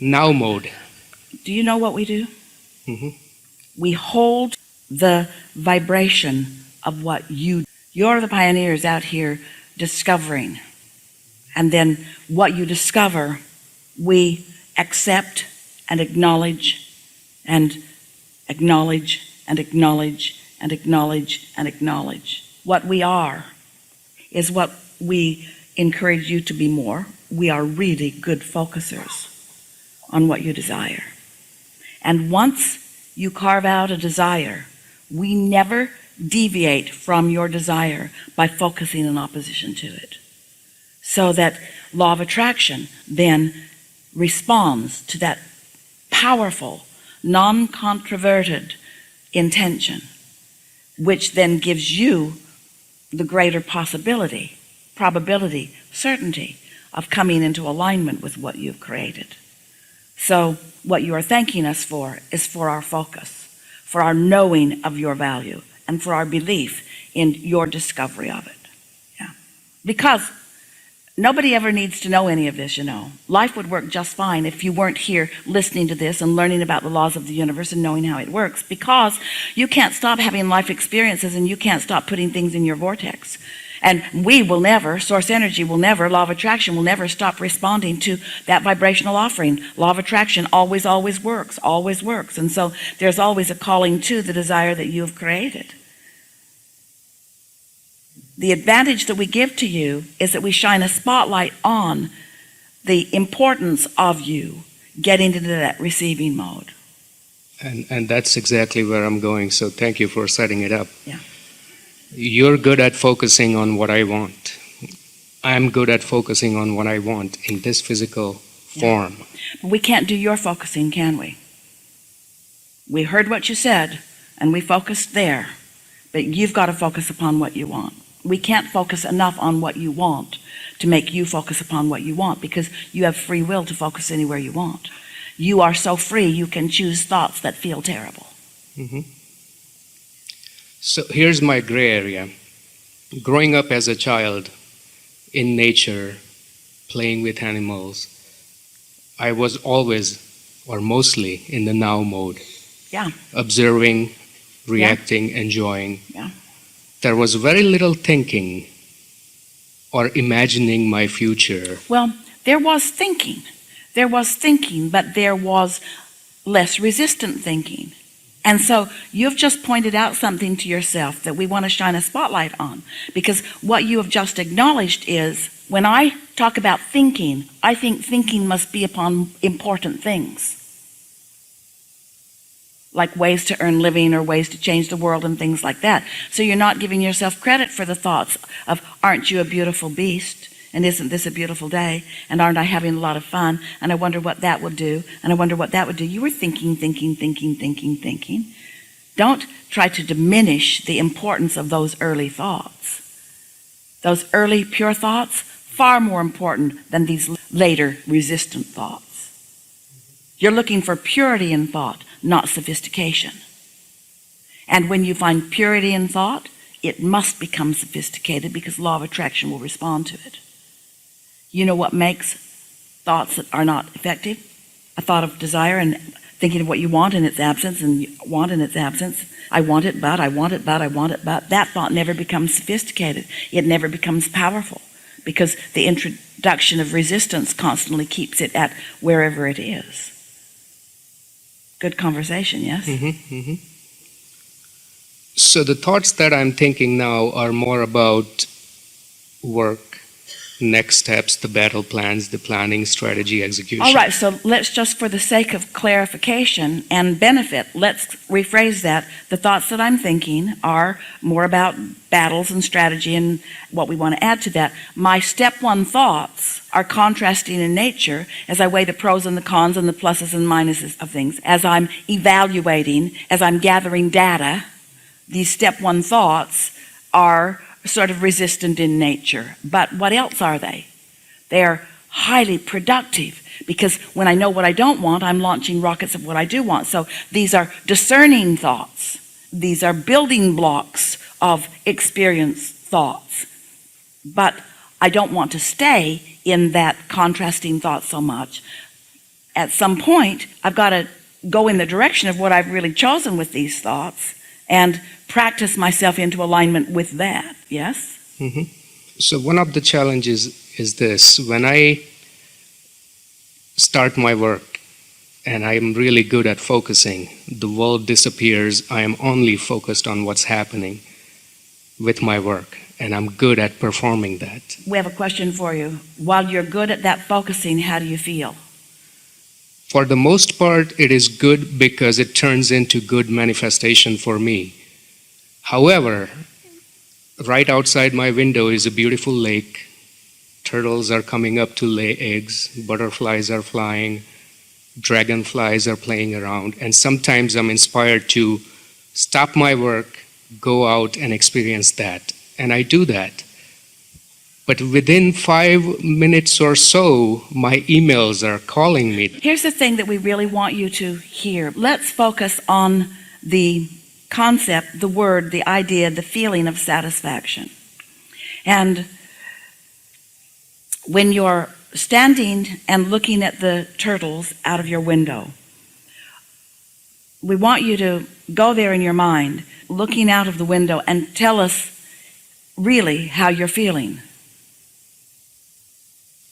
now mode. Do you know what we do? Mm-hmm. We hold the vibration of what you're the pioneers out here discovering. And then what you discover, we accept and acknowledge and acknowledge and acknowledge and acknowledge and acknowledge. What we are is what we encourage you to be more. We are really good focusers on what you desire. And once you carve out a desire, we never deviate from your desire by focusing in opposition to it. So that law of attraction then responds to that powerful, non-controverted intention, which then gives you the greater possibility, probability, certainty of coming into alignment with what you've created. So what you are thanking us for is for our focus, for our knowing of your value, and for our belief in your discovery of it. Yeah. Because nobody ever needs to know any of this, you know. Life would work just fine if you weren't here listening to this and learning about the laws of the universe and knowing how it works, because you can't stop having life experiences and you can't stop putting things in your vortex. And we will never, source energy will never, law of attraction will never stop responding to that vibrational offering. Law of attraction always, always works, always works. And so there's always a calling to the desire that you have created. The advantage that we give to you is that we shine a spotlight on the importance of you getting into that receiving mode. And that's exactly where I'm going, so thank you for setting it up. Yeah. You're good at focusing on what I want. I'm good at focusing on what I want in this physical form. We can't do your focusing, can we? We heard what you said, and we focused there, but you've got to focus upon what you want. We can't focus enough on what you want to make you focus upon what you want, because you have free will to focus anywhere you want. You are so free, you can choose thoughts that feel terrible. Mm-hmm. So here's my gray area. Growing up as a child in nature, playing with animals, I was always, or mostly, in the now mode. Yeah. Observing, reacting, enjoying. Yeah. There was very little thinking or imagining my future. Well, there was thinking. There was thinking, but there was less resistant thinking. And so you've just pointed out something to yourself that we want to shine a spotlight on, because what you have just acknowledged is, when I talk about thinking, I think thinking must be upon important things, like ways to earn living or ways to change the world and things like that. So you're not giving yourself credit for the thoughts of, aren't you a beautiful beast? And isn't this a beautiful day? And aren't I having a lot of fun? And I wonder what that would do. And I wonder what that would do. You were thinking. Don't try to diminish the importance of those early thoughts. Those early pure thoughts, far more important than these later resistant thoughts. You're looking for purity in thought, not sophistication. And when you find purity in thought, it must become sophisticated, because law of attraction will respond to it. You know what makes thoughts that are not effective? A thought of desire and thinking of what you want in its absence, and you want in its absence. I want it, but I want it, but I want it, but. That thought never becomes sophisticated. It never becomes powerful, because the introduction of resistance constantly keeps it at wherever it is. Good conversation, yes? Mm-hmm, mm-hmm. So the thoughts that I'm thinking now are more about work, next steps, the battle plans, the planning, strategy, execution. All right, so let's just, for the sake of clarification and benefit, let's rephrase that. The thoughts that I'm thinking are more about battles and strategy and what we want to add to that. My step one thoughts are contrasting in nature as I weigh the pros and the cons and the pluses and minuses of things. As I'm evaluating, as I'm gathering data, these step one thoughts are sort of resistant in nature. But what else are they? They are highly productive, because when I know what I don't want, I'm launching rockets of what I do want. So these are discerning thoughts. These are building blocks of experience thoughts. But I don't want to stay in that contrasting thought so much. At some point, I've got to go in the direction of what I've really chosen with these thoughts and practice myself into alignment with that. Yes? Hmm. So one of the challenges is this: when I start my work and I'm really good at focusing, the world disappears. I am only focused on what's happening with my work, and I'm good at performing that. We have a question for you. While you're good at that focusing, how do you feel? For the most part, it is good because it turns into good manifestation for me. However, right outside my window is a beautiful lake. Turtles are coming up to lay eggs. Butterflies are flying. Dragonflies are playing around. And sometimes I'm inspired to stop my work, go out and experience that. And I do that. But within 5 minutes or so, my emails are calling me. Here's the thing that we really want you to hear. Let's focus on the concept, the word, the idea, the feeling of satisfaction. And when you're standing and looking at the turtles out of your window, we want you to go there in your mind, looking out of the window, and tell us really how you're feeling.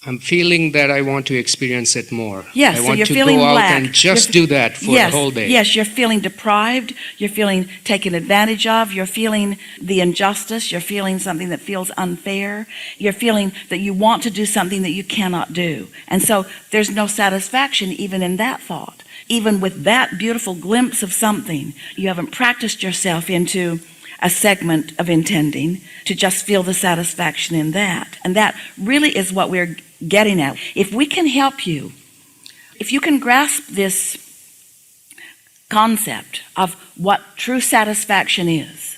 I'm feeling that I want to experience it more. Yes, I so want you're to feeling go out lack. and just do that for Yes, the whole day. yes, you're feeling deprived, you're feeling taken advantage of, you're feeling the injustice, you're feeling something that feels unfair, you're feeling that you want to do something that you cannot do. And so there's no satisfaction even in that thought. Even with that beautiful glimpse of something, you haven't practiced yourself into a segment of intending to just feel the satisfaction in that. And that really is what we're getting at. If we can help you, if you can grasp this concept of what true satisfaction is,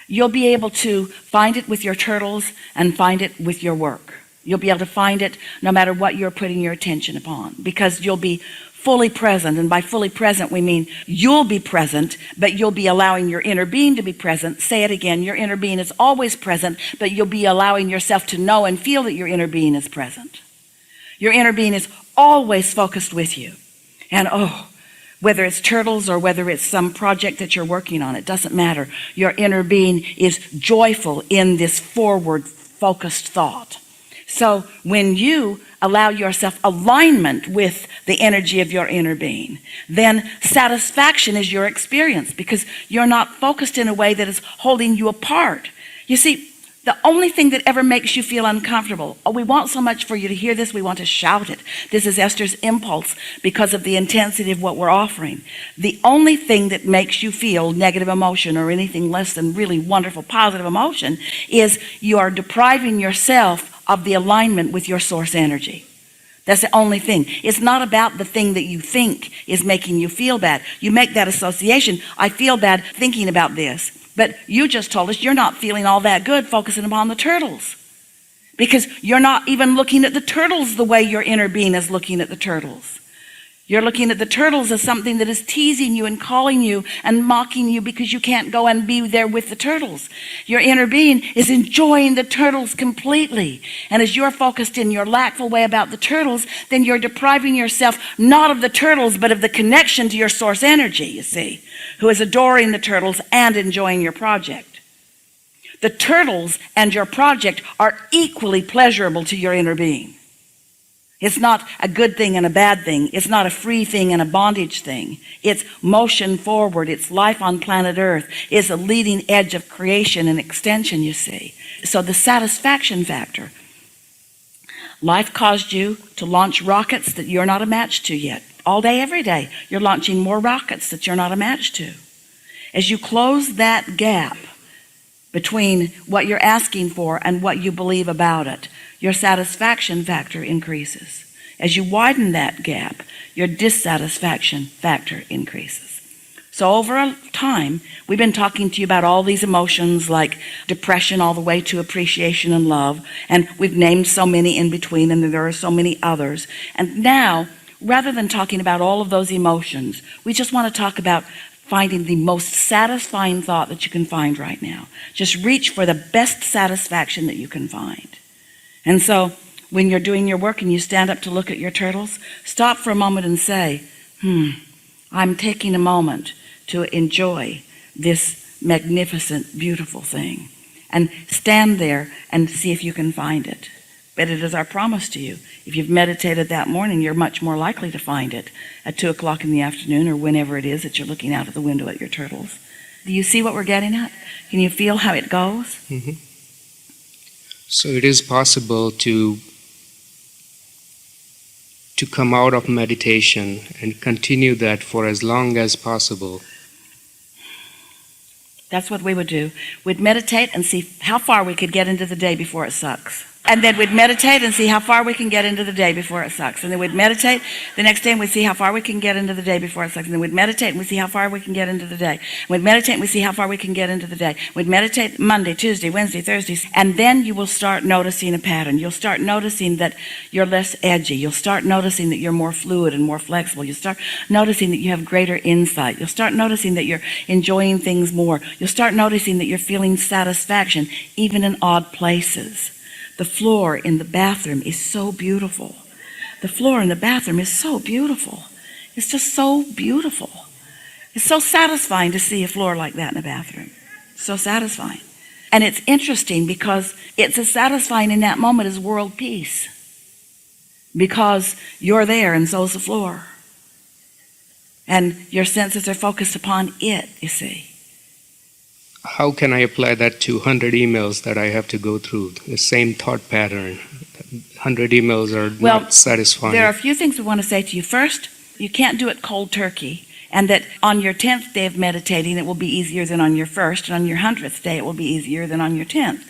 you'll be able to find it with your turtles and find it with your work. You'll be able to find it no matter what you're putting your attention upon, because you'll be fully present. And by fully present, we mean you'll be present, but you'll be allowing your inner being to be present. Say it again. Your inner being is always present, but you'll be allowing yourself to know and feel that your inner being is present. Your inner being is always focused with you. And whether it's turtles or whether it's some project that you're working on, it doesn't matter. Your inner being is joyful in this forward focused thought. So when you allow yourself alignment with the energy of your inner being, then satisfaction is your experience, because you're not focused in a way that is holding you apart. You see, the only thing that ever makes you feel uncomfortable, we want so much for you to hear this, we want to shout it. This is Esther's impulse because of the intensity of what we're offering. The only thing that makes you feel negative emotion or anything less than really wonderful positive emotion is you are depriving yourself of the alignment with your source energy. That's the only thing. It's not about the thing that you think is making you feel bad. You make that association. I feel bad thinking about this. But you just told us you're not feeling all that good focusing upon the turtles, because you're not even looking at the turtles the way your inner being is looking at the turtles. You're looking at the turtles as something that is teasing you and calling you and mocking you because you can't go and be there with the turtles. Your inner being is enjoying the turtles completely. And as you're focused in your lackful way about the turtles, then you're depriving yourself not of the turtles, but of the connection to your source energy, you see, who is adoring the turtles and enjoying your project. The turtles and your project are equally pleasurable to your inner being. It's not a good thing and a bad thing. It's not a free thing and a bondage thing. It's motion forward. It's life on planet Earth. It's a leading edge of creation and extension, you see. So the satisfaction factor. Life caused you to launch rockets that you're not a match to yet. All day, every day, you're launching more rockets that you're not a match to. As you close that gap between what you're asking for and what you believe about it, your satisfaction factor increases. As you widen that gap, your dissatisfaction factor increases. So over time, we've been talking to you about all these emotions like depression all the way to appreciation and love, and we've named so many in between, and there are so many others. And now, rather than talking about all of those emotions, we just want to talk about finding the most satisfying thought that you can find right now. Just reach for the best satisfaction that you can find. And so When you're doing your work and you stand up to look at your turtles, stop for a moment and say, I'm taking a moment to enjoy this magnificent, beautiful thing. And stand there and see if you can find it. But it is our promise to you. If you've meditated that morning, you're much more likely to find it at 2 o'clock in the afternoon or whenever it is that you're looking out of the window at your turtles. Do you see what we're getting at? Can you feel how it goes? Mm-hmm. So it is possible to come out of meditation and continue that for as long as possible. That's what we would do. We'd meditate and see how far we could get into the day before it sucks. And then we'd meditate and see how far we can get into the day before it sucks. And then we'd meditate the next day and we'd see how far we can get into the day before it sucks. And then we'd meditate and we'd see how far we can get into the day. We'd meditate and we'd see how far we can get into the day. We'd meditate Monday, Tuesday, Wednesday, Thursday. And then you will start noticing a pattern. You'll start noticing that you're less edgy. You'll start noticing that you're more fluid and more flexible. You'll start noticing that you have greater insight. You'll start noticing that you're enjoying things more. You'll start noticing that you're feeling satisfaction even in odd places. The floor in the bathroom is so beautiful. The floor in the bathroom is so beautiful. It's just so beautiful. It's so satisfying to see a floor like that in a bathroom. So satisfying. And it's interesting because it's as satisfying in that moment as world peace. Because you're there and so's the floor. And your senses are focused upon it, you see. How can I apply that to 100 emails that I have to go through? The same thought pattern. 100 emails are not satisfying. There are a few things we want to say to you. First, you can't do it cold turkey. And that on your 10th day of meditating, it will be easier than on your first. And on your 100th day, it will be easier than on your 10th.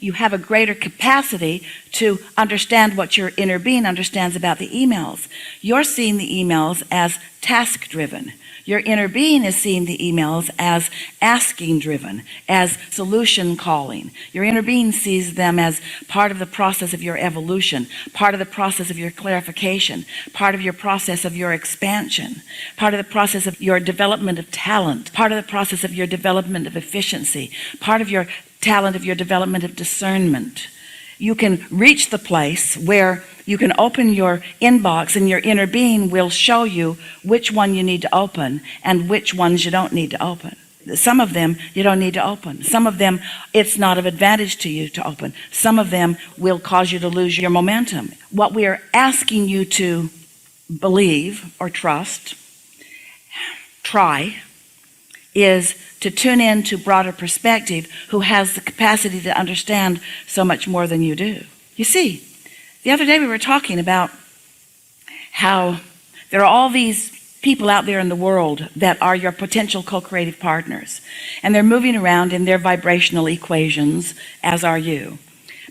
You have a greater capacity to understand what your inner being understands about the emails. You're seeing the emails as task-driven. Your inner being is seeing the emails as asking-driven, as solution-calling. Your inner being sees them as part of the process of your evolution, part of the process of your clarification, part of your process of your expansion, part of the process of your development of talent, part of the process of your development of efficiency, part of your talent of your development of discernment. You can reach the place where you can open your inbox and your inner being will show you which one you need to open and which ones you don't need to open. Some of them you don't need to open. Some of them it's not of advantage to you to open. Some of them will cause you to lose your momentum. What we are asking you to believe or trust, try, is to tune in to broader perspective who has the capacity to understand so much more than you do. You see, the other day we were talking about how there are all these people out there in the world that are your potential co-creative partners. And they're moving around in their vibrational equations, as are you.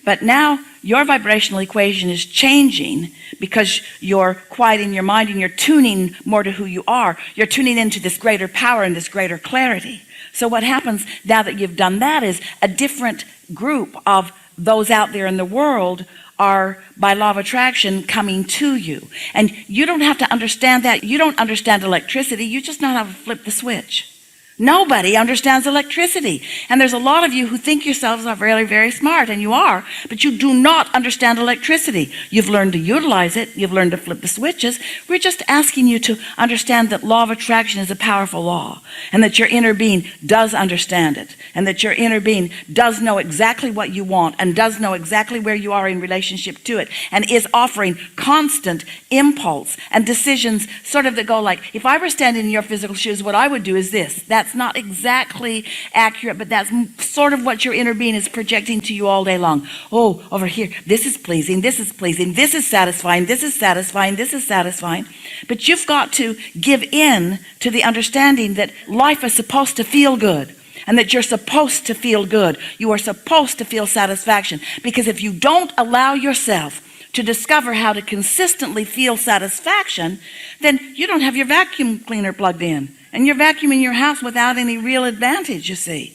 But now your vibrational equation is changing because you're quieting your mind and you're tuning more to who you are. You're tuning into this greater power and this greater clarity. So what happens now that you've done that is a different group of those out there in the world are, by law of attraction, coming to you. And you don't have to understand that. You don't understand electricity. You just know how to flip the switch. Nobody understands electricity. And there's a lot of you who think yourselves are very, very smart, and you are, but you do not understand electricity. You've learned to utilize it. You've learned to flip the switches. We're just asking you to understand that law of attraction is a powerful law, and that your inner being does understand it, and that your inner being does know exactly what you want and does know exactly where you are in relationship to it, and is offering constant impulse and decisions sort of that go like, if I were standing in your physical shoes, what I would do is this. That's not exactly accurate, but that's sort of what your inner being is projecting to you all day long. Oh, over here, this is pleasing, this is pleasing, this is satisfying, this is satisfying, this is satisfying. But you've got to give in to the understanding that life is supposed to feel good, and that you're supposed to feel good. You are supposed to feel satisfaction, because if you don't allow yourself to discover how to consistently feel satisfaction, then you don't have your vacuum cleaner plugged in. And you're vacuuming your house without any real advantage, you see.